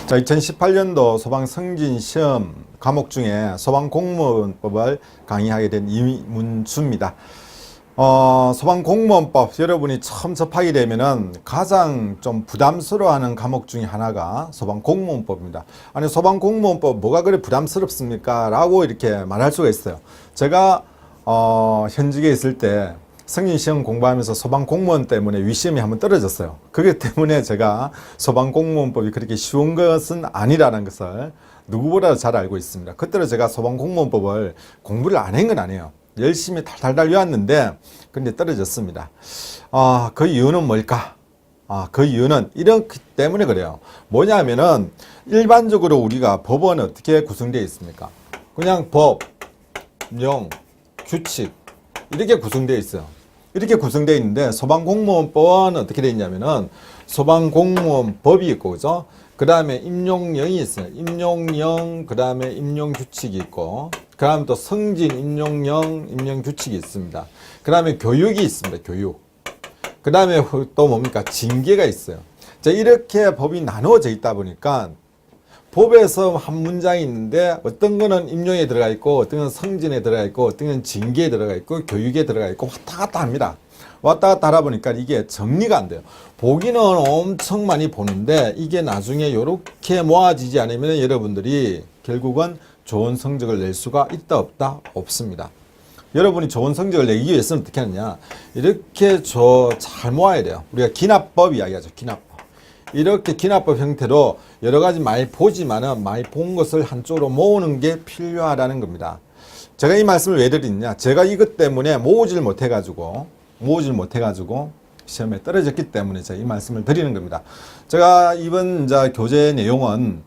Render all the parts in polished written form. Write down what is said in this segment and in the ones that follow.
자, 2018년도 소방승진시험 과목 중에 소방공무원법을 강의하게 된 이문주입니다. 소방공무원법 여러분이 처음 접하게 되면은 가장 좀 부담스러워하는 과목 중에 하나가 소방공무원법입니다. 아니, 소방공무원법 뭐가 그래 부담스럽습니까? 라고 이렇게 말할 수가 있어요. 제가 현직에 있을 때 승진시험 공부하면서 소방공무원 때문에 위시험이 한번 떨어졌어요. 그렇기 때문에 제가 소방공무원법이 그렇게 쉬운 것은 아니라는 것을 누구보다 잘 알고 있습니다. 그때로 제가 소방공무원법을 공부를 안 한 건 아니에요. 열심히 달달달 외웠는데 근데 떨어졌습니다. 그 이유는 뭘까? 그 이유는 이렇기 때문에 그래요. 뭐냐면은 일반적으로 우리가 법은 어떻게 구성되어 있습니까? 그냥 법, 령, 규칙 이렇게 구성되어 있어요. 이렇게 구성되어 있는데 소방공무원법은 어떻게 되어 있냐면은 소방공무원법이 있고, 그죠? 그 다음에 임용령이 있어요. 임용령, 그 다음에 임용규칙이 있고, 그 다음에 또 승진 임용령, 임용규칙이 있습니다. 그 다음에 교육이 있습니다. 교육. 그 다음에 또 뭡니까? 징계가 있어요. 자, 이렇게 법이 나누어져 있다 보니까 법에서 한 문장이 있는데 어떤 거는 임용에 들어가 있고 어떤 건 승진에 들어가 있고 어떤 건 징계에 들어가 있고 교육에 들어가 있고 왔다 갔다 합니다. 왔다 갔다 하다 보니까 이게 정리가 안 돼요. 보기는 엄청 많이 보는데 이게 나중에 이렇게 모아지지 않으면 여러분들이 결국은 좋은 성적을 낼 수가 있다 없다? 없습니다. 여러분이 좋은 성적을 내기 위해서는 어떻게 하느냐, 이렇게 잘 모아야 돼요. 우리가 기납법 이야기하죠. 기납법. 이렇게 기납법 형태로 여러 가지 많이 보지만은 많이 본 것을 한쪽으로 모으는 게 필요하다는 겁니다. 제가 이 말씀을 왜 드리느냐, 제가 이것 때문에 모으질 못해가지고 시험에 떨어졌기 때문에 제가 이 말씀을 드리는 겁니다. 제가 이번 교재 내용은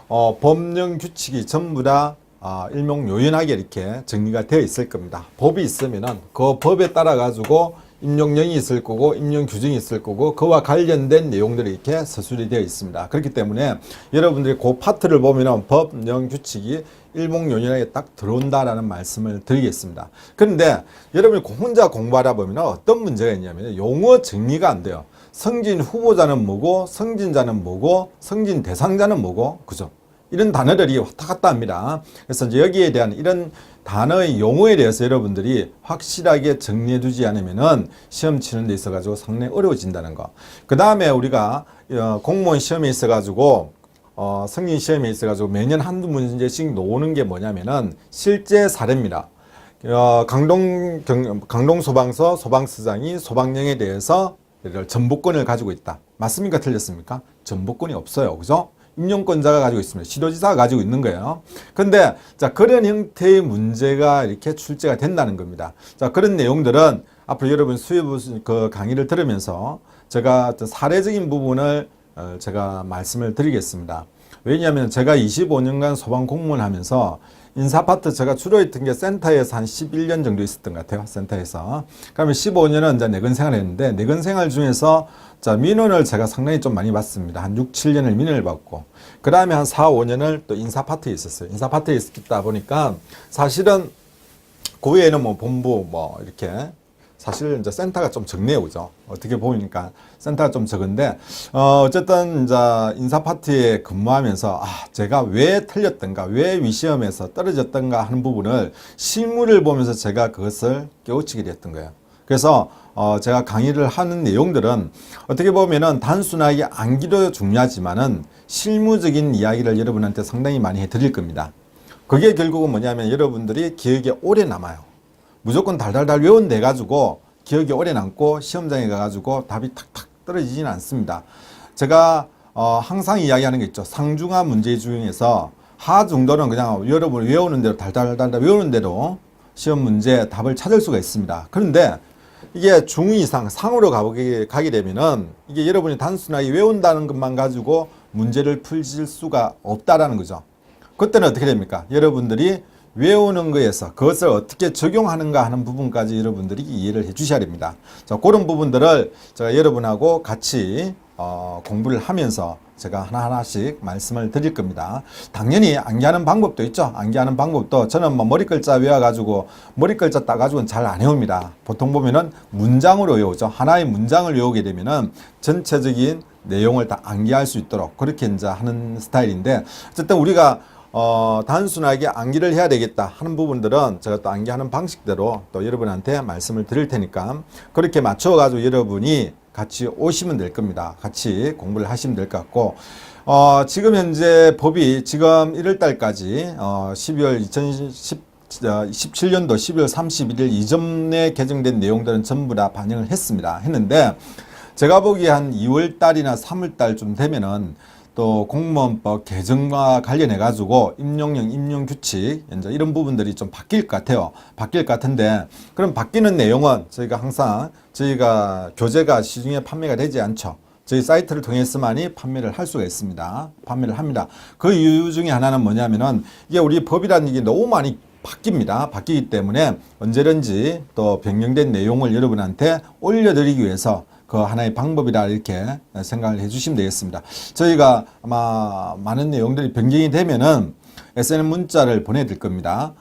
법령 규칙이 전부 다 일목요연하게 이렇게 정리가 되어 있을 겁니다. 법이 있으면은 그 법에 따라 가지고 임용령이 있을 거고 임용규정이 있을 거고 그와 관련된 내용들이 이렇게 서술이 되어 있습니다. 그렇기 때문에 여러분들이 그 파트를 보면은 법, 령, 규칙이 일목요연하게 딱 들어온다라는 말씀을 드리겠습니다. 그런데 여러분이 혼자 공부하다 보면 어떤 문제가 있냐면 용어 정리가 안 돼요. 승진 후보자는 뭐고, 승진자는 뭐고, 승진 대상자는 뭐고, 그죠? 이런 단어들이 왔다 갔다 합니다. 그래서 이제 여기에 대한 이런 단어의 용어에 대해서 여러분들이 확실하게 정리해 두지 않으면은 시험 치는 데 있어 가지고 상당히 어려워진다는 거. 그 다음에 우리가 공무원 시험에 있어 가지고 승진 시험에 있어 가지고 매년 한두 문제씩 놓는 게 뭐냐면은 실제 사례입니다. 강동 소방서 소방서장이 소방령에 대해서 전부권을 가지고 있다. 맞습니까? 틀렸습니까? 전부권이 없어요. 그죠? 임용권자가 가지고 있습니다. 시도지사가 가지고 있는 거예요. 근데 그런 형태의 문제가 이렇게 출제가 된다는 겁니다. 그런 내용들은 앞으로 여러분 수업 강의를 들으면서 제가 어떤 사례적인 부분을 제가 말씀을 드리겠습니다. 왜냐하면 제가 25년간 소방 공무원 하면서 인사파트 제가 주로 했던 게 센터에서 한 11년 정도 있었던 것 같아요. 센터에서. 그러면 15년은 이제 내근 생활을 했는데, 내근 생활 중에서 민원을 제가 상당히 좀 많이 받습니다. 한 6, 7년을 민원을 받고, 그 다음에 한 4, 5년을 또 인사파트에 있었어요. 인사파트에 있다 보니까 사실은 그 외에는 뭐 본부 이렇게 사실 이제 센터가 좀 적네요. 그죠? 어떻게 보니까 센터가 좀 적은데, 어쨌든 이제 인사파트에 근무하면서, 제가 왜 틀렸던가, 왜 위시험에서 떨어졌던가 하는 부분을 실물을 보면서 제가 그것을 깨우치게 됐던 거예요. 그래서, 제가 강의를 하는 내용들은 어떻게 보면은 단순하게 암기도 중요하지만은 실무적인 이야기를 여러분한테 상당히 많이 해드릴 겁니다. 그게 결국은 뭐냐면 여러분들이 기억에 오래 남아요. 무조건 달달달 외운데 가지고 기억이 오래 남고 시험장에 가가지고 답이 탁탁 떨어지지는 않습니다. 제가 항상 이야기하는 게 있죠. 상중하 문제 중에서 하 정도는 그냥 여러분 외우는 대로 달달달 외우는 대로 시험 문제 답을 찾을 수가 있습니다. 그런데 이게 중 이상 상으로 가게 되면은 이게 여러분이 단순하게 외운다는 것만 가지고 문제를 풀실 수가 없다라는 거죠. 그때는 어떻게 됩니까? 여러분들이 외우는 거에서 그것을 어떻게 적용하는가 하는 부분까지 여러분들이 이해를 해 주셔야 됩니다. 그런 부분들을 제가 여러분하고 같이 공부를 하면서 제가 하나하나씩 말씀을 드릴 겁니다. 당연히 암기하는 방법도 있죠. 암기하는 방법도 저는 머리 글자 외워가지고 머리 글자 따가지고는 잘 안 외웁니다. 보통 보면은 문장으로 외우죠. 하나의 문장을 외우게 되면은 전체적인 내용을 다 암기할 수 있도록 그렇게 이제 하는 스타일인데, 어쨌든 우리가 단순하게 암기를 해야 되겠다 하는 부분들은 제가 또 암기하는 방식대로 또 여러분한테 말씀을 드릴 테니까 그렇게 맞춰가지고 여러분이 같이 오시면 될 겁니다. 같이 공부를 하시면 될 것 같고, 지금 현재 법이 지금 1월 달까지 12월 2017년도 12월 31일 이전에 개정된 내용들은 전부 다 반영을 했는데, 제가 보기에 한 2월 달이나 3월 달쯤 되면은 또 공무원법 개정과 관련해 가지고 임용령, 임용규칙 이제 이런 부분들이 좀 바뀔 것 같아요. 바뀔 것 같은데, 그럼 바뀌는 내용은 저희가 항상 저희가 교재가 시중에 판매가 되지 않죠. 저희 사이트를 통해서만이 판매를 할 수가 있습니다. 판매를 합니다. 그 이유 중에 하나는 뭐냐면은 이게 우리 법이라는 게 너무 많이 바뀝니다. 바뀌기 때문에 언제든지 또 변경된 내용을 여러분한테 올려드리기 위해서 그 하나의 방법이라 이렇게 생각을 해주시면 되겠습니다. 저희가 아마 많은 내용들이 변경이 되면은 SN 문자를 보내드릴 겁니다.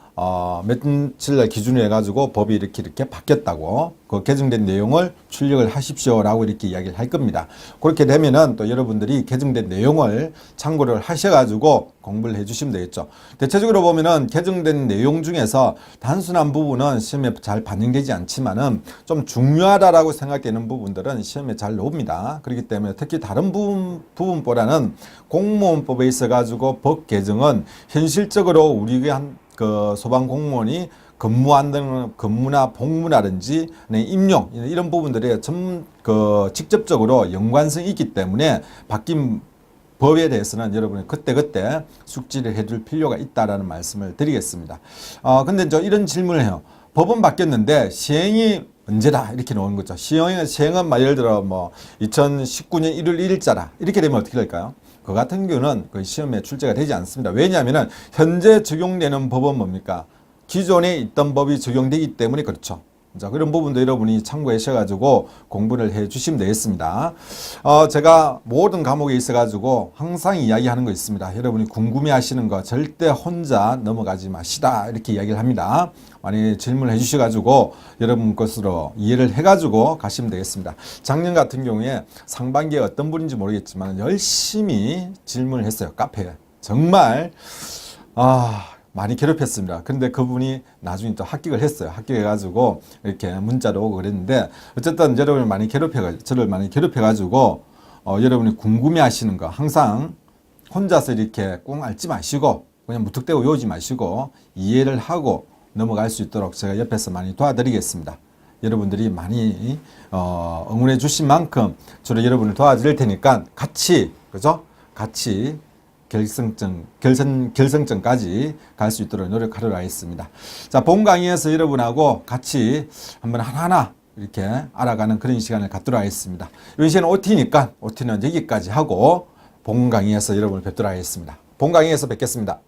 며칠날 기준으로 해가지고 법이 이렇게 바뀌었다고, 그 개정된 내용을 출력을 하십시오라고 이렇게 이야기를 할 겁니다. 그렇게 되면은 또 여러분들이 개정된 내용을 참고를 하셔가지고 공부를 해주시면 되겠죠. 대체적으로 보면은 개정된 내용 중에서 단순한 부분은 시험에 잘 반영되지 않지만은 좀 중요하다라고 생각되는 부분들은 시험에 잘 나옵니다. 그렇기 때문에 특히 다른 부분보다는 공무원법에 있어가지고 법 개정은 현실적으로 우리가 그 소방 공무원이 근무한다는 근무나 복무라든지 임용 이런 부분들에 직접적으로 연관성이 있기 때문에 바뀐 법에 대해서는 여러분이 그때그때 숙지를 해줄 필요가 있다라는 말씀을 드리겠습니다. 근데 이런 질문을 해요. 법은 바뀌었는데 시행이 언제다 이렇게 나오는 거죠. 시행은 예를 들어 2019년 1월 1일자라 이렇게 되면 어떻게 될까요? 그 같은 경우는 그 시험에 출제가 되지 않습니다. 왜냐하면 현재 적용되는 법은 뭡니까? 기존에 있던 법이 적용되기 때문에 그렇죠. 자, 그런 부분도 여러분이 참고하셔가지고 공부를 해 주시면 되겠습니다. 제가 모든 과목에 있어가지고 항상 이야기하는 거 있습니다. 여러분이 궁금해 하시는 거 절대 혼자 넘어가지 마시다. 이렇게 이야기를 합니다. 많이 질문을 해 주셔가지고 여러분 것으로 이해를 해가지고 가시면 되겠습니다. 작년 같은 경우에 상반기에 어떤 분인지 모르겠지만 열심히 질문을 했어요. 카페에. 정말, 많이 괴롭혔습니다. 그런데 그분이 나중에 또 합격을 했어요. 합격해가지고 이렇게 문자로 오고 그랬는데, 어쨌든 여러분을 저를 많이 괴롭혀가지고, 여러분이 궁금해 하시는 거 항상 혼자서 이렇게 꽁 앓지 마시고, 그냥 무턱대고 외우지 마시고, 이해를 하고 넘어갈 수 있도록 제가 옆에서 많이 도와드리겠습니다. 여러분들이 많이, 응원해 주신 만큼 저도 여러분을 도와드릴 테니까 같이, 그죠? 같이 결승점까지 갈 수 있도록 노력하도록 하겠습니다. 자, 본 강의에서 여러분하고 같이 한번 하나하나 이렇게 알아가는 그런 시간을 갖도록 하겠습니다. 이번 시간은 OT니까 OT는 여기까지 하고 본 강의에서 여러분을 뵙도록 하겠습니다. 본 강의에서 뵙겠습니다.